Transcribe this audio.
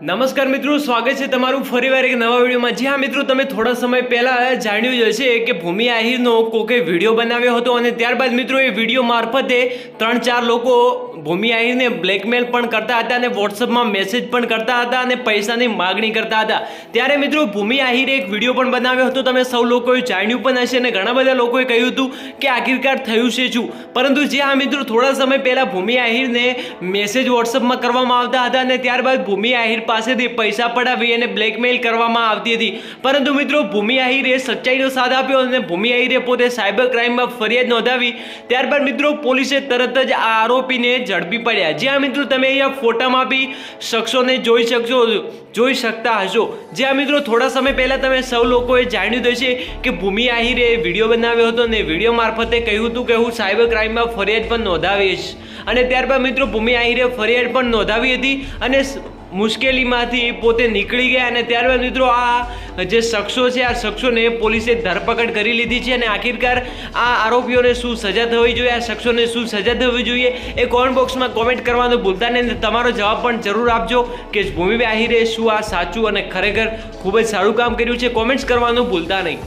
નમસ્કાર મિત્રો, સ્વાગત છે તમારું ફરીવાર એક નવા વિડીયોમાં। જી હા મિત્રો, તમે થોડા સમય પહેલા જાણ્યું જ હશે કે ભૂમિ આહિરનો કોકે વિડીયો બનાવ્યો હતો અને ત્યારબાદ મિત્રો એ વિડીયો મારફતે 3-4 લોકો ભૂમિ આહિરને બ્લેકમેલ પણ કરતા હતા અને વોટ્સઅપમાં મેસેજ પણ કરતા હતા અને પૈસાની માગણી કરતા હતા। ત્યારે મિત્રો ભૂમિ આહિરે એક વિડીયો પણ બનાવ્યો હતો, તમે સૌ લોકોએ જાણ્યું પણ હશે અને ઘણા બધા લોકોએ કહ્યું હતું કે આખિરકાર થયું છે શું। પરંતુ જી હા મિત્રો, થોડા સમય પહેલા ભૂમિ આહિરને મેસેજ વોટ્સઅપમાં કરવામાં આવતા હતા અને ત્યારબાદ ભૂમિ આહિર પાસેથી પૈસા પડાવી અને બ્લેકમેલ કરવામાં આવતી હતી। પરંતુ મિત્રો ભૂમિ આહિરે સચ્ચાઈનો સાથ આપ્યો અને ભૂમિ આહિરે પોતે સાયબર ક્રાઇમમાં ફરિયાદ નોંધાવી। ત્યારબાદ મિત્રો પોલીસે તરત જ આ આરોપીને ઝડપી પડ્યા। જ્યાં મિત્રો તમે અહીંયા ફોટામાં બી શખ્સોને જોઈ શકતા હશો। જ્યાં મિત્રો થોડા સમય પહેલા તમે સૌ લોકોએ જાણ્યું હશે કે ભૂમિ આહિરે વિડીયો બનાવ્યો હતો અને વિડીયો મારફતે કહ્યું હતું કે હું સાયબર ક્રાઇમમાં ફરિયાદ પણ નોંધાવીશ અને ત્યારબાદ મિત્રો ભૂમિ આહિરે ફરિયાદ પણ નોંધાવી હતી અને મુશ્કેલીમાંથી પોતે નીકળી ગયા અને ત્યારબાદ મિત્રો આ જે શખ્સો છે આ શખ્સોને પોલીસે ધરપકડ કરી લીધી છે અને આખિરકાર આ આરોપીઓને શું સજા થવી જોઈએ, આ શખ્સોને શું સજા થવી જોઈએ એ કોમેન્ટ બોક્સમાં કોમેન્ટ કરવાનું ભૂલતા નહીં। તમારો જવાબ પણ જરૂર આપજો કે ભૂમિ આહિરે શું આ સાચું અને ખરેખર ખૂબ જ સારું કામ કર્યું છે, કોમેન્ટ્સ કરવાનું ભૂલતા નહીં।